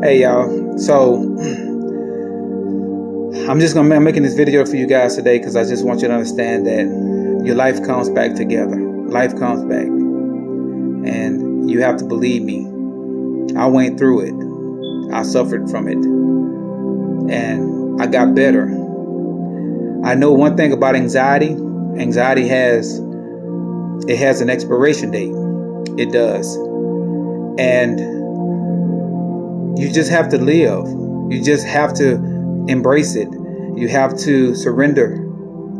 Hey y'all, so I'm making this video for you guys today because I just want you to understand that your life comes back together. Life comes back, and you have to believe me. I went through it. I suffered from it, and I got better. I know one thing about anxiety. Anxiety has an expiration date. It does, and you just have to live. You just have to embrace it. You have to surrender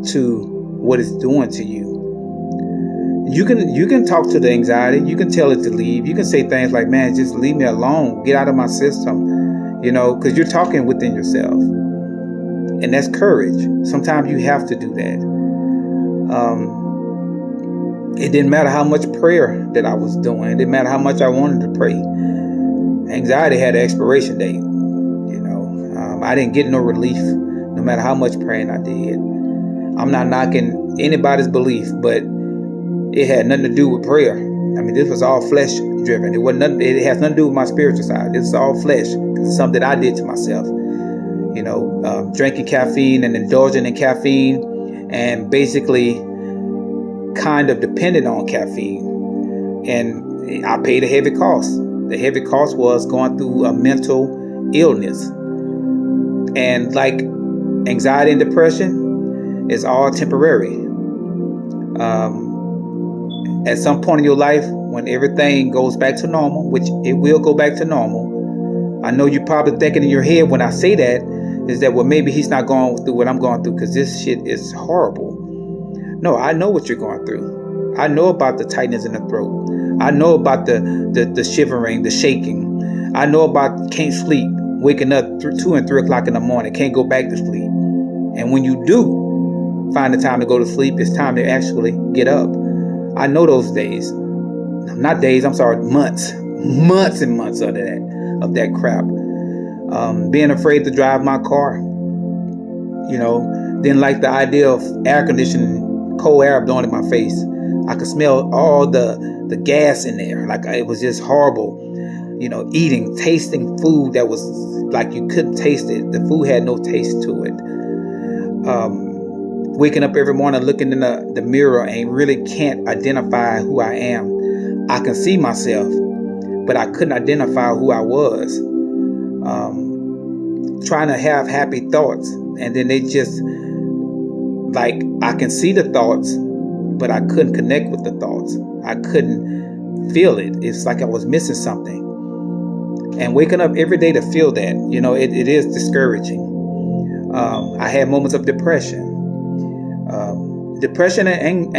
to what it's doing to you. You can talk to the anxiety. You can tell it to leave. You can say things like, "Man, just leave me alone. Get out of my system." Because you're talking within yourself, and that's courage. Sometimes you have to do that. It didn't matter how much prayer that I was doing. It didn't matter how much I wanted to pray. Anxiety had an expiration date. I didn't get no relief, no matter how much praying I did. I'm not knocking anybody's belief, but it had nothing to do with prayer. I mean, this was all flesh driven. It wasn't nothing. It has nothing to do with my spiritual side. This is all flesh. It's something that I did to myself. Drinking caffeine and indulging in caffeine, and basically kind of dependent on caffeine. And I paid a heavy cost. The heavy cost was going through a mental illness. And like anxiety and depression is all temporary. At some point in your life, when everything goes back to normal, which it will go back to normal, I know you're probably thinking in your head when I say that, is that, well, maybe he's not going through what I'm going through because this shit is horrible. No, I know what you're going through. I know about the tightness in the throat. I know about the shivering, the shaking. I know about can't sleep, waking up 2 and 3 o'clock in the morning, can't go back to sleep. And when you do find the time to go to sleep, it's time to actually get up. I know those days. Not days, I'm sorry, months. Months and months of that crap. Being afraid to drive my car. Didn't like the idea of air conditioning, cold air blowing in my face. I could smell all the gas in there. Like, it was just horrible. Tasting food that was like you couldn't taste it. The food had no taste to it. Waking up every morning looking in the mirror and really can't identify who I am. I can see myself, but I couldn't identify who I was. Trying to have happy thoughts, and then they just, like, I can see the thoughts, but I couldn't connect with the thoughts. I couldn't feel it. It's like I was missing something. And waking up every day to feel that, it is discouraging. I had moments of depression. Depression and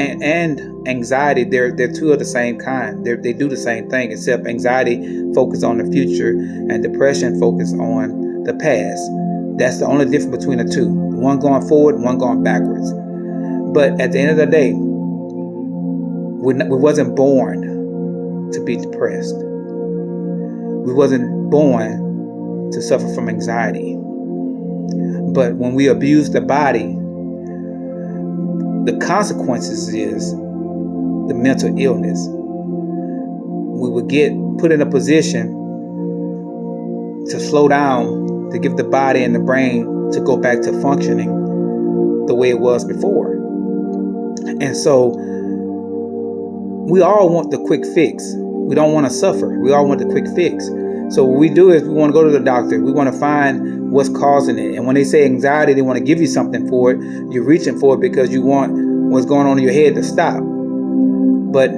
anxiety, they're two of the same kind. They do the same thing, except anxiety focus on the future and depression focus on the past. That's the only difference between the two. One going forward, one going backwards. But at the end of the day, we wasn't born to be depressed. We wasn't born to suffer from anxiety. But when we abuse the body, the consequences is the mental illness. We would get put in a position to slow down, to give the body and the brain to go back to functioning the way it was before. And so we all want the quick fix. We don't want to suffer. We all want the quick fix. So what we do is we want to go to the doctor. We want to find what's causing it. And when they say anxiety, they want to give you something for it. You're reaching for it because you want what's going on in your head to stop. But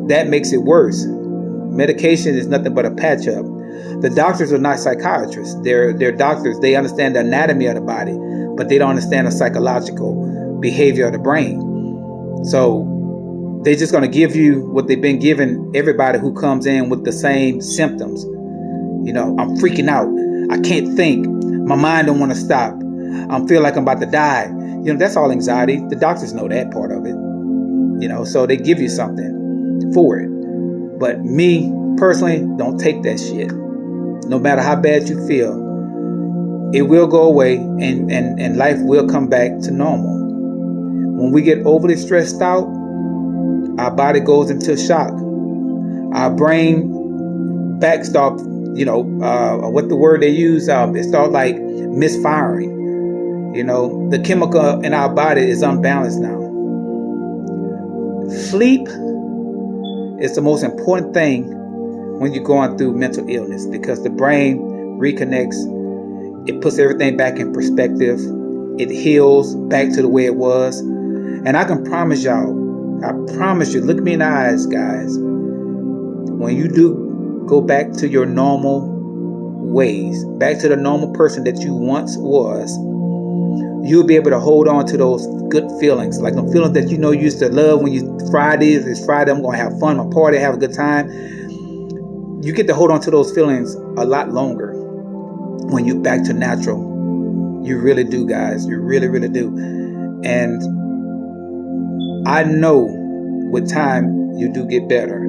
that makes it worse. Medication is nothing but a patch up. The doctors are not psychiatrists. They're doctors. They understand the anatomy of the body, but they don't understand the psychological behavior of the brain. So they're just going to give you what they've been giving everybody who comes in with the same symptoms. I'm freaking out. I can't think. My mind don't want to stop. I feel like I'm about to die. That's all anxiety. The doctors know that part of it. So they give you something for it. But me, personally, don't take that shit. No matter how bad you feel, it will go away and life will come back to normal. When we get overly stressed out, our body goes into shock. Our brain back start, what the word they use, it start like misfiring. The chemical in our body is unbalanced now. Sleep is the most important thing when you're going through mental illness, because the brain reconnects. It puts everything back in perspective. It heals back to the way it was. And I can promise y'all, look me in the eyes, guys. When you do go back to your normal ways, back to the normal person that you once was, you'll be able to hold on to those good feelings, like the feelings that you used to love when it's Friday, I'm going to have fun, I'm party, have a good time. You get to hold on to those feelings a lot longer when you're back to natural. You really do, guys. You really, really do. And I know with time you do get better.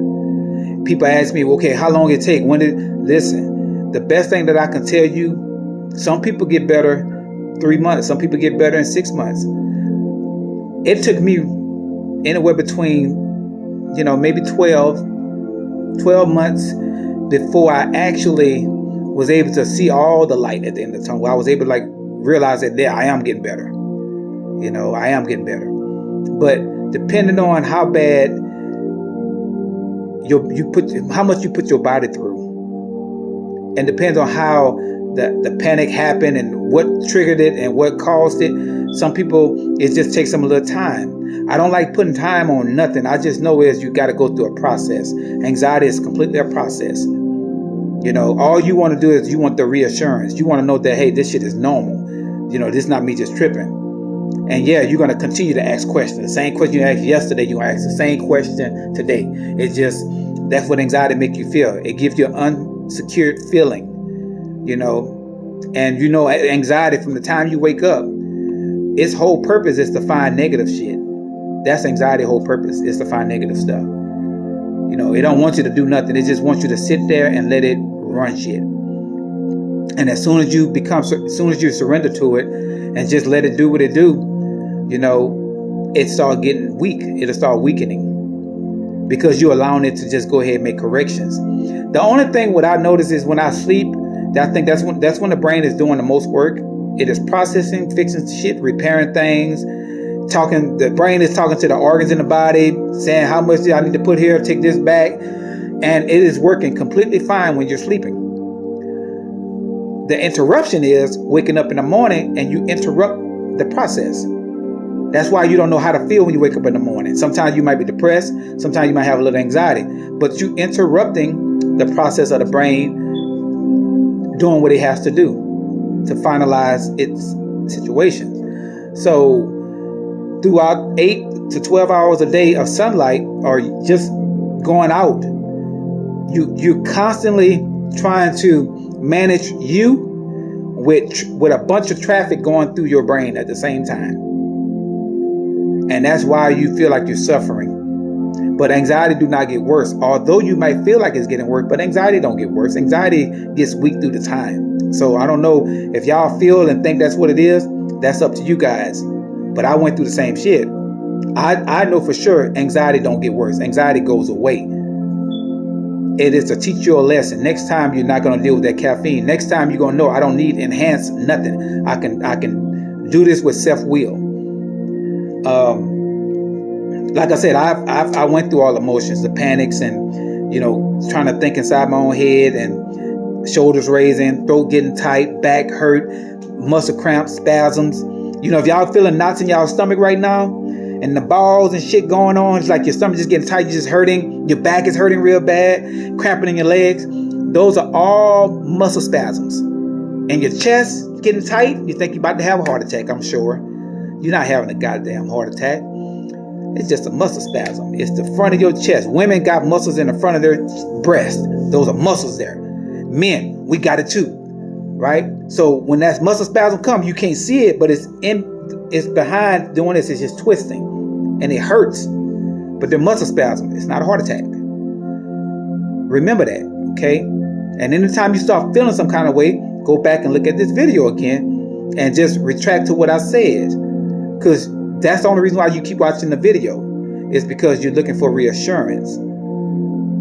People ask me, okay, how long it take? Listen, the best thing that I can tell you, some people get better 3 months. Some people get better in 6 months. It took me anywhere between, maybe 12 months before I actually was able to see all the light at the end of the tunnel. I was able to realize that I am getting better. I am getting better. But depending on how bad how much you put your body through, and depends on how the panic happened and what triggered it and what caused it. Some people, it just takes them a little time. I don't like putting time on nothing. I just know you got to go through a process. Anxiety is completely a process. All you want to do is you want the reassurance. You want to know that, hey, this shit is normal. This is not me just tripping. And yeah, you're going to continue to ask questions. The same question you asked yesterday, you ask the same question today. It's just, that's what anxiety makes you feel. It gives you an unsecured feeling, and anxiety from the time you wake up, its whole purpose is to find negative shit. That's anxiety whole purpose, is to find negative stuff. It don't want you to do nothing. It just wants you to sit there and let it run shit. And as soon as you surrender to it and just let it do what it do, it start getting weak. It'll start weakening because you're allowing it to just go ahead and make corrections. The only thing what I notice is when I sleep, I think that's when the brain is doing the most work. It is processing, fixing shit, repairing things, the brain is talking to the organs in the body, saying how much I need to put here, take this back. And it is working completely fine when you're sleeping. The interruption is waking up in the morning and you interrupt the process. That's why you don't know how to feel when you wake up in the morning. Sometimes you might be depressed. Sometimes you might have a little anxiety. But you interrupting the process of the brain doing what it has to do to finalize its situation. So throughout 8 to 12 hours a day of sunlight or just going out, you're constantly trying to manage you with a bunch of traffic going through your brain at the same time. And that's why you feel like you're suffering. But anxiety do not get worse. Although you might feel like it's getting worse, but anxiety don't get worse. Anxiety gets weak through the time. So I don't know if y'all feel and think that's what it is. That's up to you guys. But I went through the same shit. I know for sure anxiety don't get worse. Anxiety goes away. It is to teach you a lesson. Next time you're not going to deal with that caffeine. Next time you're going to know I don't need enhance nothing. I can do this with self-will. Like I said, I went through all emotions, the panics and, trying to think inside my own head and shoulders raising, throat getting tight, back hurt, muscle cramps, spasms. If y'all feeling knots in y'all stomach right now and the balls and shit going on, it's like your stomach just getting tight, you're just hurting, your back is hurting real bad, cramping in your legs. Those are all muscle spasms. And your chest getting tight, you think you're about to have a heart attack, I'm sure. You're not having a goddamn heart attack. It's just a muscle spasm. It's the front of your chest. Women got muscles in the front of their breast. Those are muscles there. Men, we got it too, right? So when that muscle spasm comes, you can't see it, but it's behind doing this. It's just twisting, and it hurts. But the muscle spasm, it's not a heart attack. Remember that, okay? And anytime you start feeling some kind of way, go back and look at this video again, and just retract to what I said, because that's the only reason why you keep watching the video. Is because you're looking for reassurance.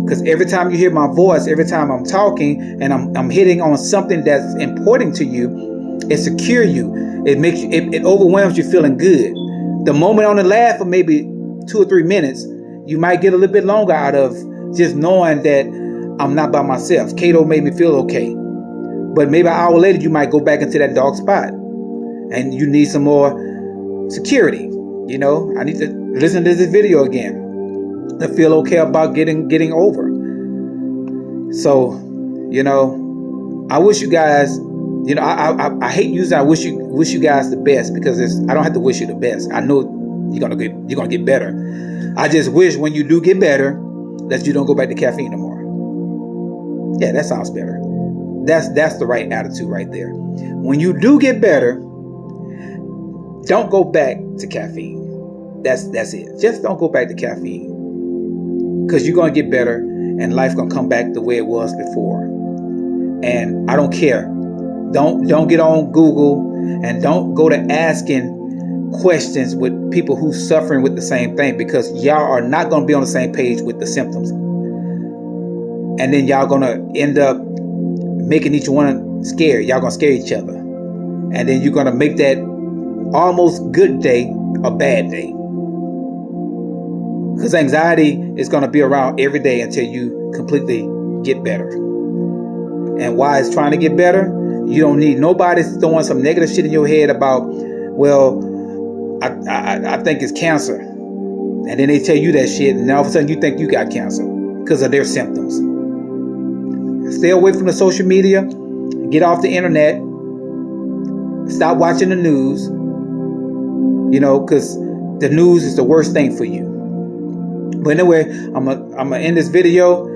Because every time you hear my voice, every time I'm talking and I'm hitting on something that's important to you, it secures you. It makes you, it overwhelms you feeling good. The moment on the laugh for maybe 2 or 3 minutes, you might get a little bit longer out of just knowing that I'm not by myself. Kato made me feel okay. But maybe an hour later, you might go back into that dark spot and you need some more security. You know, I need to listen to this video again to feel okay about getting over. So, you know, I wish you guys, you know, I hate using I wish you guys the best, because I don't have to wish you the best. I know you're gonna get better. I just wish when you do get better that you don't go back to caffeine no more. Yeah, that sounds better. That's the right attitude right there. When you do get better, don't go back to caffeine. That's it. Just don't go back to caffeine, because you're gonna get better and life gonna come back the way it was before. And I don't care. Don't get on Google and don't go to asking questions with people who suffering with the same thing, because y'all are not gonna be on the same page with the symptoms. And then y'all gonna end up making each one scared. Y'all gonna scare each other. And then you're gonna make that almost good day a bad day. Because anxiety is going to be around every day until you completely get better. And why it's trying to get better, you don't need nobody throwing some negative shit in your head about, well, I think it's cancer. And then they tell you that shit, and all of a sudden you think you got cancer because of their symptoms. Stay away from the social media. Get off the internet. Stop watching the news. You know, because the news is the worst thing for you. But anyway, I'm gonna end this video.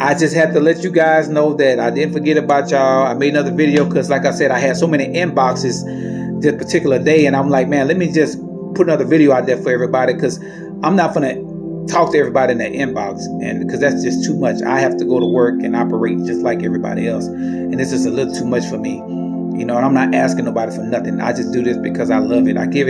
I just have to let you guys know that I didn't forget about y'all. I made another video because, like I said, I had so many inboxes this particular day, and I'm like, man, let me just put another video out there for everybody, because I'm not gonna talk to everybody in that inbox, and because that's just too much. I have to go to work and operate just like everybody else, and this is a little too much for me. You know, and I'm not asking nobody for nothing. I just do this because I love it. I give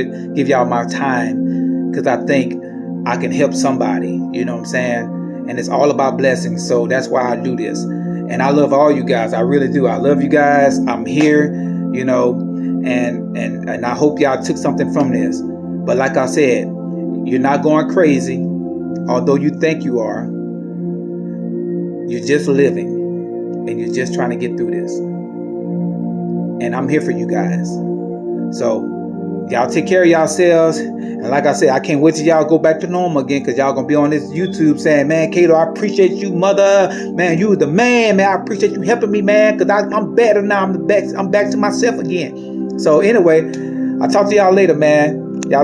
y'all my time because I think I can help somebody. You know what I'm saying? And it's all about blessings. So that's why I do this. And I love all you guys. I really do. I love you guys. I'm here, you know, and I hope y'all took something from this. But like I said, you're not going crazy, although you think you are. You're just living, and you're just trying to get through this. And I'm here for you guys. So y'all take care of yourselves. And like I said, I can't wait till y'all go back to normal again, because y'all gonna be on this YouTube saying, man, Kato, I appreciate you, mother. Man, you the man, man. I appreciate you helping me, man, because I'm better now. I'm back to myself again. So anyway, I'll talk to y'all later, man. Y'all